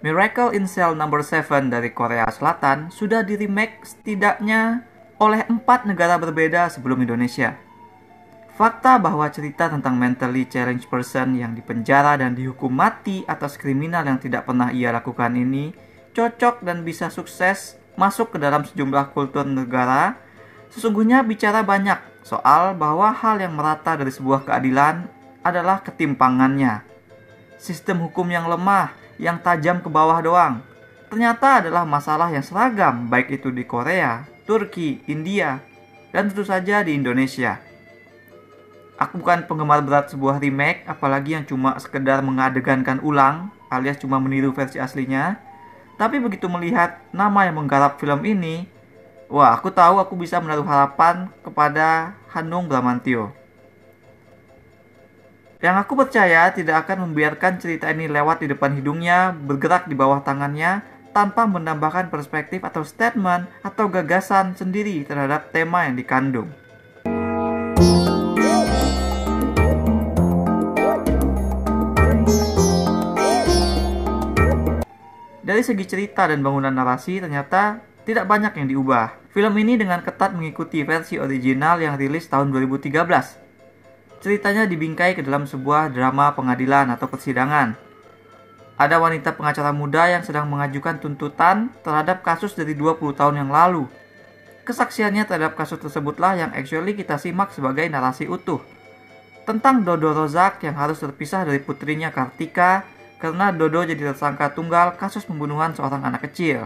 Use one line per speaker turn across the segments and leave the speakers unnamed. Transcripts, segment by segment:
Miracle in Cell No. 7 dari Korea Selatan sudah di-remake setidaknya oleh 4 negara berbeda sebelum Indonesia. Fakta bahwa cerita tentang mentally challenged person yang dipenjara dan dihukum mati atas kriminal yang tidak pernah ia lakukan ini cocok dan bisa sukses masuk ke dalam sejumlah kultur negara sesungguhnya bicara banyak soal bahwa hal yang merata dari sebuah keadilan adalah ketimpangannya. Sistem hukum yang lemah, yang tajam ke bawah doang, ternyata adalah masalah yang seragam baik itu di Korea, Turki, India, dan tentu saja di Indonesia. Aku bukan penggemar berat sebuah remake, apalagi yang cuma sekedar mengadegankan ulang, alias cuma meniru versi aslinya. Tapi begitu melihat nama yang menggarap film ini, wah, aku tahu aku bisa menaruh harapan kepada Hanung Bramantyo. Yang aku percaya tidak akan membiarkan cerita ini lewat di depan hidungnya, bergerak di bawah tangannya, tanpa menambahkan perspektif atau statement atau gagasan sendiri terhadap tema yang dikandung. Dari segi cerita dan bangunan narasi ternyata tidak banyak yang diubah. Film ini dengan ketat mengikuti versi original yang rilis tahun 2013. Ceritanya dibingkai ke dalam sebuah drama pengadilan atau persidangan. Ada wanita pengacara muda yang sedang mengajukan tuntutan terhadap kasus dari 20 tahun yang lalu. Kesaksiannya terhadap kasus tersebutlah yang actually kita simak sebagai narasi utuh. Tentang Dodo Rozak yang harus terpisah dari putrinya Kartika karena Dodo jadi tersangka tunggal kasus pembunuhan seorang anak kecil.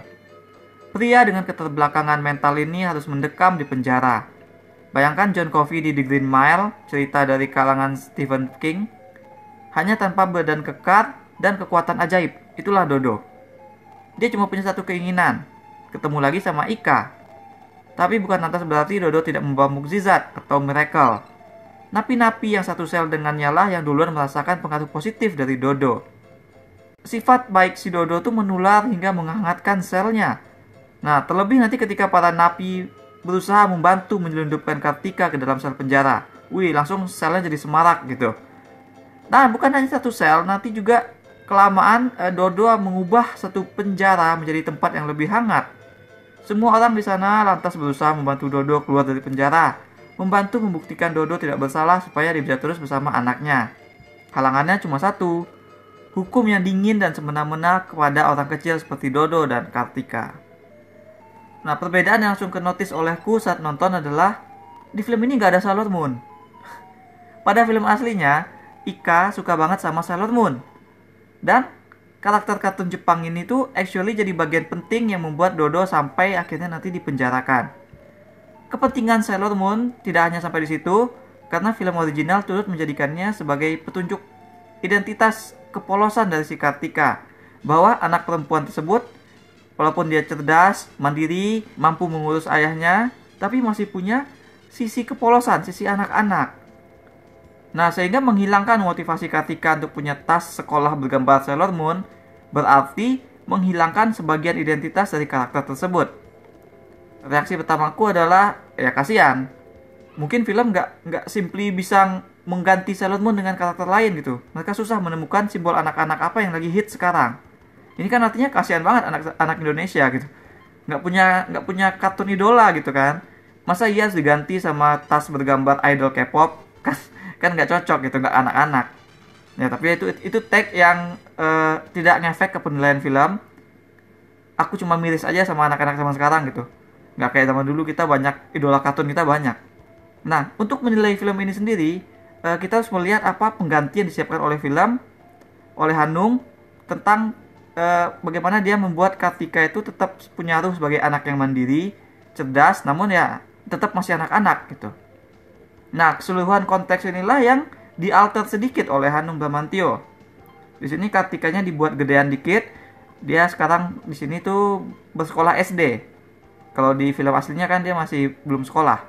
Pria dengan keterbelakangan mental ini harus mendekam di penjara. Bayangkan John Coffey di The Green Mile, cerita dari kalangan Stephen King, hanya tanpa badan kekar dan kekuatan ajaib. Itulah Dodo. Dia cuma punya satu keinginan, ketemu lagi sama Ika. Tapi bukan lantas berarti Dodo tidak membawa mukjizat atau miracle. Napi-napi yang satu sel dengannya lah yang duluan merasakan pengaruh positif dari Dodo. Sifat baik si Dodo tuh menular hingga menghangatkan selnya. Nah, terlebih nanti ketika para napi berusaha membantu menyelundupkan Kartika ke dalam sel penjara. Wih, langsung selnya jadi semarak gitu. Nah, bukan hanya satu sel, nanti juga kelamaan Dodo mengubah satu penjara menjadi tempat yang lebih hangat. Semua orang di sana lantas berusaha membantu Dodo keluar dari penjara, membantu membuktikan Dodo tidak bersalah supaya dia bisa terus bersama anaknya. Halangannya cuma satu, hukum yang dingin dan semena-mena kepada orang kecil seperti Dodo dan Kartika. Nah, perbedaan yang langsung ke notice olehku saat nonton adalah di film ini nggak ada Sailor Moon. Pada film aslinya, Ika suka banget sama Sailor Moon. Dan karakter kartun Jepang ini tuh actually jadi bagian penting yang membuat Dodo sampai akhirnya nanti dipenjarakan. Kepentingan Sailor Moon tidak hanya sampai di situ, karena film original turut menjadikannya sebagai petunjuk identitas kepolosan dari si Kartika, bahwa anak perempuan tersebut walaupun dia cerdas, mandiri, mampu mengurus ayahnya, tapi masih punya sisi kepolosan, sisi anak-anak. Nah, sehingga menghilangkan motivasi Kartika untuk punya tas sekolah bergambar Sailor Moon, berarti menghilangkan sebagian identitas dari karakter tersebut. Reaksi pertamaku adalah, ya kasihan. Mungkin film nggak simply bisa mengganti Sailor Moon dengan karakter lain gitu. Mereka susah menemukan simbol anak-anak apa yang lagi hit sekarang. Ini kan artinya kasihan banget anak Indonesia gitu. Nggak punya kartun idola gitu kan. Masa iya harus diganti sama tas bergambar idol K-pop? Kan nggak cocok gitu, nggak anak-anak. Ya, tapi itu tag yang tidak ngefek ke penilaian film. Aku cuma miris aja sama anak-anak zaman sekarang gitu. Nggak kayak zaman dulu kita banyak, idola kartun kita banyak. Nah, untuk menilai film ini sendiri, kita harus melihat apa pengganti yang disiapkan oleh film, oleh Hanung, tentang bagaimana dia membuat Kartika itu tetap punya ruh sebagai anak yang mandiri, cerdas, namun ya tetap masih anak-anak gitu. Nah, keseluruhan konteks inilah yang dialter sedikit oleh Hanung Bramantyo. Di sini Kartikanya dibuat gedean dikit. Dia sekarang di sini tuh bersekolah SD. Kalau di film aslinya kan dia masih belum sekolah.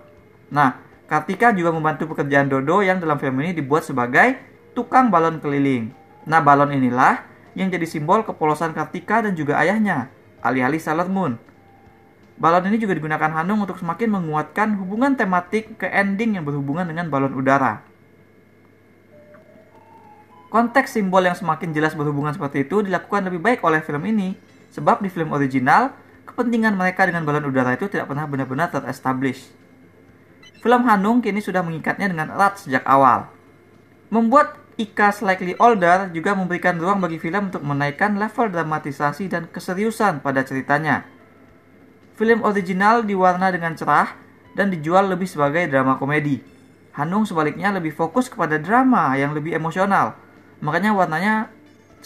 Nah, Kartika juga membantu pekerjaan Dodo yang dalam film ini dibuat sebagai tukang balon keliling. Nah, balon inilah yang jadi simbol kepolosan Kartika dan juga ayahnya, alih-alih Sailor Moon. Balon ini juga digunakan Hanung untuk semakin menguatkan hubungan tematik ke ending yang berhubungan dengan balon udara. Konteks simbol yang semakin jelas berhubungan seperti itu dilakukan lebih baik oleh film ini, sebab di film original, kepentingan mereka dengan balon udara itu tidak pernah benar-benar terestablish. Film Hanung kini sudah mengikatnya dengan erat sejak awal. Membuat Ika Slightly Older juga memberikan ruang bagi film untuk menaikkan level dramatisasi dan keseriusan pada ceritanya. Film original diwarna dengan cerah dan dijual lebih sebagai drama komedi. Hanung sebaliknya lebih fokus kepada drama yang lebih emosional. Makanya warnanya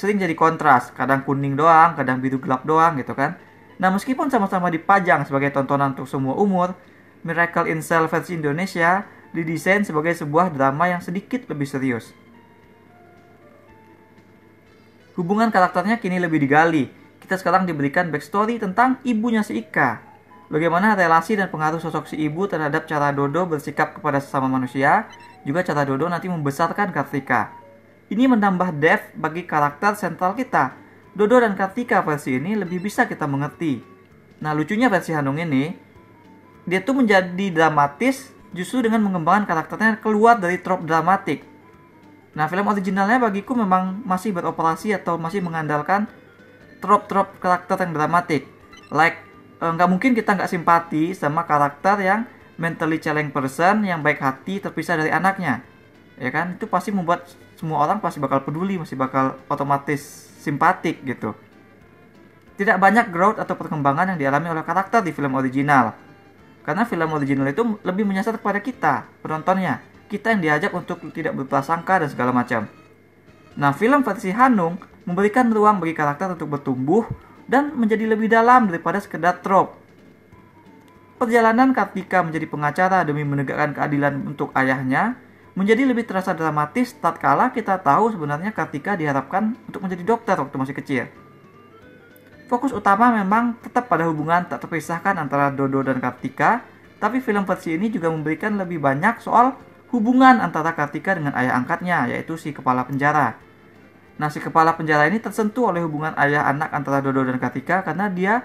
sering jadi kontras, kadang kuning doang, kadang biru gelap doang gitu kan. Nah, meskipun sama-sama dipajang sebagai tontonan untuk semua umur, Miracle in Cell versi Indonesia didesain sebagai sebuah drama yang sedikit lebih serius. Hubungan karakternya kini lebih digali. Kita sekarang diberikan backstory tentang ibunya si Ika. Bagaimana relasi dan pengaruh sosok si ibu terhadap cara Dodo bersikap kepada sesama manusia, juga cara Dodo nanti membesarkan Kartika. Ini menambah depth bagi karakter sentral kita. Dodo dan Kartika versi ini lebih bisa kita mengerti. Nah, lucunya versi Hanung ini, dia tuh menjadi dramatis justru dengan mengembangkan karakternya keluar dari trop dramatik. Nah, film originalnya bagiku memang masih beroperasi atau masih mengandalkan trop-trop karakter yang dramatik. Like, nggak mungkin kita nggak simpati sama karakter yang mentally challenged person yang baik hati terpisah dari anaknya. Ya kan, itu pasti membuat semua orang pasti bakal peduli, masih bakal otomatis simpatik gitu. Tidak banyak growth atau perkembangan yang dialami oleh karakter di film original. Karena film original itu lebih menyasar kepada kita, penontonnya. Kita yang diajak untuk tidak berprasangka dan segala macam. Nah, film versi Hanung memberikan ruang bagi karakter untuk bertumbuh dan menjadi lebih dalam daripada sekedar trope. Perjalanan Kartika menjadi pengacara demi menegakkan keadilan untuk ayahnya menjadi lebih terasa dramatis tatkala kita tahu sebenarnya Kartika diharapkan untuk menjadi dokter waktu masih kecil. Fokus utama memang tetap pada hubungan tak terpisahkan antara Dodo dan Kartika, tapi film versi ini juga memberikan lebih banyak soal hubungan antara Kartika dengan ayah angkatnya, yaitu si kepala penjara. Nah, si kepala penjara ini tersentuh oleh hubungan ayah anak antara Dodo dan Kartika karena dia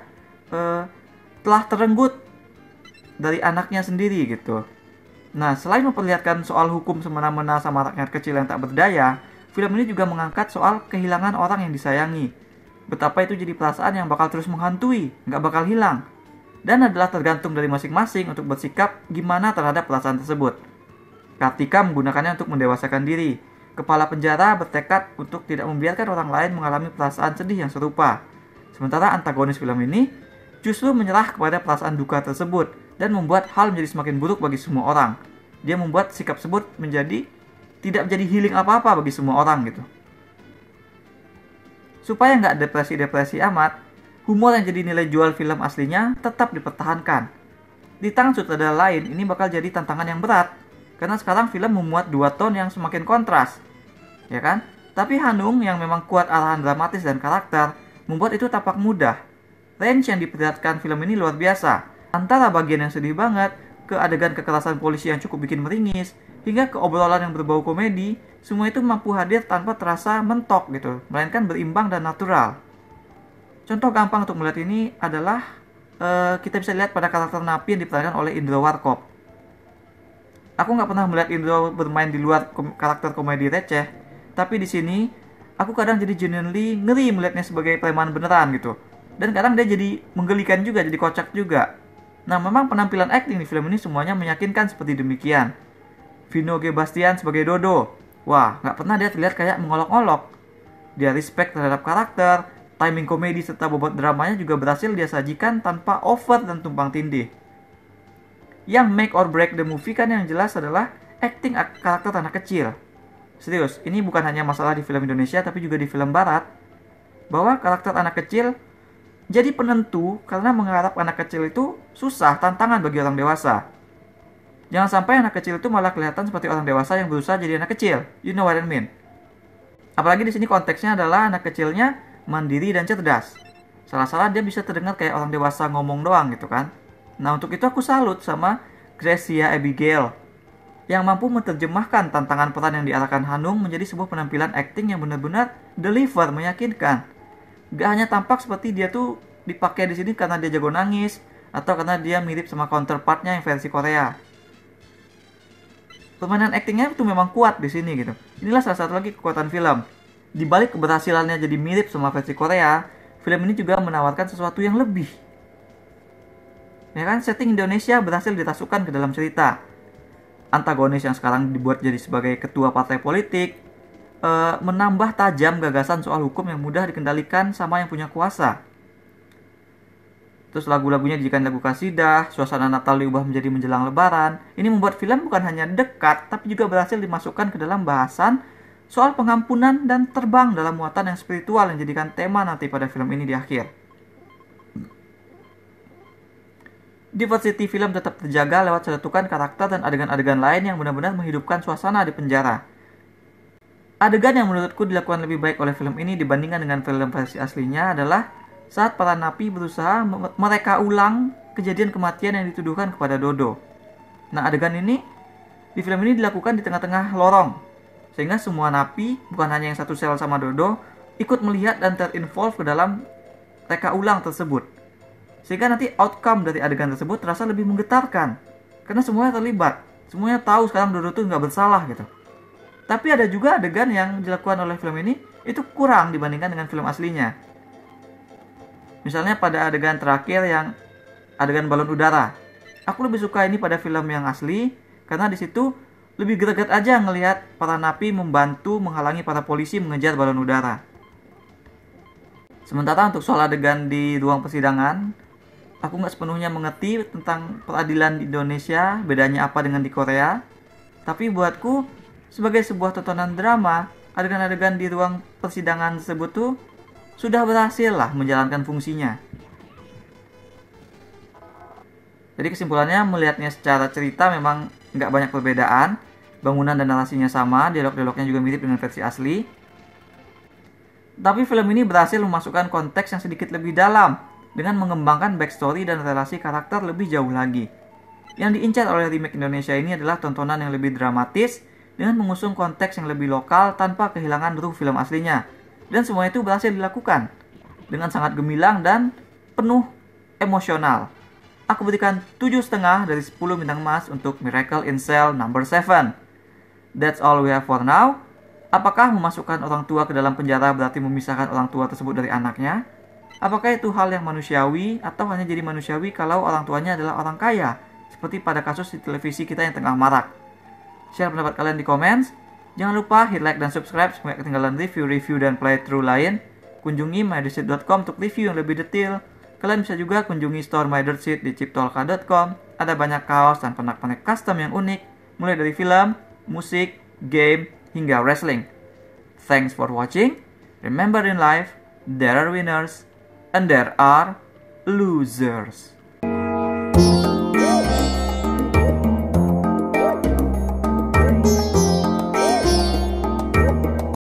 telah terenggut dari anaknya sendiri gitu. Nah, selain memperlihatkan soal hukum semena-mena sama rakyat kecil yang tak berdaya, film ini juga mengangkat soal kehilangan orang yang disayangi. Betapa itu jadi perasaan yang bakal terus menghantui, nggak bakal hilang. Dan adalah tergantung dari masing-masing untuk bersikap gimana terhadap perasaan tersebut. Kartika menggunakannya untuk mendewasakan diri. Kepala penjara bertekad untuk tidak membiarkan orang lain mengalami perasaan sedih yang serupa. Sementara antagonis film ini justru menyerah kepada perasaan duka tersebut dan membuat hal menjadi semakin buruk bagi semua orang. Dia membuat sikap tersebut tidak menjadi healing apa-apa bagi semua orang gitu. Supaya nggak depresi-depresi amat, humor yang jadi nilai jual film aslinya tetap dipertahankan. Di tangan sutradara lain, ini bakal jadi tantangan yang berat, karena sekarang film memuat dua tone yang semakin kontras, ya kan? Tapi Hanung yang memang kuat arahan dramatis dan karakter, membuat itu tampak mudah. Range yang diperlihatkan film ini luar biasa, antara bagian yang sedih banget, ke adegan kekerasan polisi yang cukup bikin meringis, hingga ke obrolan yang berbau komedi, semua itu mampu hadir tanpa terasa mentok gitu, melainkan berimbang dan natural. Contoh gampang untuk melihat ini adalah kita bisa lihat pada karakter Napi yang diperankan oleh Indro Warkop. Aku nggak pernah melihat Indro bermain di luar karakter komedi receh, tapi di sini aku kadang jadi genuinely ngeri melihatnya sebagai preman beneran gitu. Dan kadang dia jadi menggelikan juga, jadi kocak juga. Nah, memang penampilan acting di film ini semuanya meyakinkan seperti demikian. Vino G. Bastian sebagai Dodo. Wah, nggak pernah dia terlihat kayak mengolok-olok. Dia respect terhadap karakter, timing komedi serta bobot dramanya juga berhasil dia sajikan tanpa over dan tumpang tindih. Yang make or break the movie kan yang jelas adalah acting karakter anak kecil. Serius, ini bukan hanya masalah di film Indonesia tapi juga di film Barat. Bahwa karakter anak kecil jadi penentu karena mengharap anak kecil itu susah, tantangan bagi orang dewasa. Jangan sampai anak kecil itu malah kelihatan seperti orang dewasa yang berusaha jadi anak kecil. You know what I mean? Apalagi di sini konteksnya adalah anak kecilnya mandiri dan cerdas. Salah-salah dia bisa terdengar kayak orang dewasa ngomong doang gitu kan. Nah, untuk itu aku salut sama Gracia Abigail yang mampu menerjemahkan tantangan peran yang diarahkan Hanung menjadi sebuah penampilan acting yang benar-benar deliver, meyakinkan. Gak hanya tampak seperti dia tuh dipakai di sini karena dia jago nangis atau karena dia mirip sama counterpartnya yang versi Korea. Permainan aktingnya itu memang kuat di sini gitu. Inilah salah satu lagi kekuatan film. Di balik keberhasilannya jadi mirip sama versi Korea, film ini juga menawarkan sesuatu yang lebih. Ya kan, setting Indonesia berhasil dimasukkan ke dalam cerita. Antagonis yang sekarang dibuat jadi sebagai ketua partai politik, menambah tajam gagasan soal hukum yang mudah dikendalikan sama yang punya kuasa. Terus lagu-lagunya dijadikan lagu kasidah, suasana Natal diubah menjadi menjelang lebaran. Ini membuat film bukan hanya dekat, tapi juga berhasil dimasukkan ke dalam bahasan soal pengampunan dan terbang dalam muatan yang spiritual yang jadikan tema nanti pada film ini di akhir. Diversity film tetap terjaga lewat seletukan karakter dan adegan-adegan lain yang benar-benar menghidupkan suasana di penjara. Adegan yang menurutku dilakukan lebih baik oleh film ini dibandingkan dengan film versi aslinya adalah saat para napi berusaha mereka ulang kejadian kematian yang dituduhkan kepada Dodo. Nah, adegan ini di film ini dilakukan di tengah-tengah lorong, sehingga semua napi, bukan hanya yang satu sel sama Dodo, ikut melihat dan terinvolve ke dalam reka ulang tersebut. Sehingga nanti outcome dari adegan tersebut terasa lebih menggetarkan, karena semuanya terlibat, semuanya tahu sekarang Dodo tuh nggak bersalah gitu. Tapi ada juga adegan yang dilakukan oleh film ini itu kurang dibandingkan dengan film aslinya. Misalnya pada adegan terakhir yang adegan balon udara. Aku lebih suka ini pada film yang asli karena di situ lebih greget aja ngelihat para napi membantu menghalangi para polisi mengejar balon udara. Sementara untuk soal adegan di ruang persidangan, aku nggak sepenuhnya mengerti tentang peradilan di Indonesia, bedanya apa dengan di Korea. Tapi buatku, sebagai sebuah tontonan drama, adegan-adegan di ruang persidangan tersebut tuh sudah berhasil lah menjalankan fungsinya. Jadi kesimpulannya, melihatnya secara cerita memang nggak banyak perbedaan. Bangunan dan narasinya sama, dialog-dialognya juga mirip dengan versi asli. Tapi film ini berhasil memasukkan konteks yang sedikit lebih dalam dengan mengembangkan backstory dan relasi karakter lebih jauh lagi. Yang diincar oleh remake Indonesia ini adalah tontonan yang lebih dramatis dengan mengusung konteks yang lebih lokal tanpa kehilangan ruh film aslinya. Dan semua itu berhasil dilakukan dengan sangat gemilang dan penuh emosional. Aku berikan 7,5 dari 10 bintang emas untuk Miracle in Cell No. 7. That's all we have for now. Apakah memasukkan orang tua ke dalam penjara berarti memisahkan orang tua tersebut dari anaknya? Apakah itu hal yang manusiawi atau hanya jadi manusiawi kalau orang tuanya adalah orang kaya? Seperti pada kasus di televisi kita yang tengah marak. Share pendapat kalian di komen. Jangan lupa hit like dan subscribe supaya ketinggalan review-review dan playthrough lain. Kunjungi mydirtseat.com untuk review yang lebih detail. Kalian bisa juga kunjungi store mydirtseat di chiptolka.com. Ada banyak kaos dan pernak-pernik custom yang unik, mulai dari film, musik, game, hingga wrestling. Thanks for watching. Remember in life, there are winners and there are losers.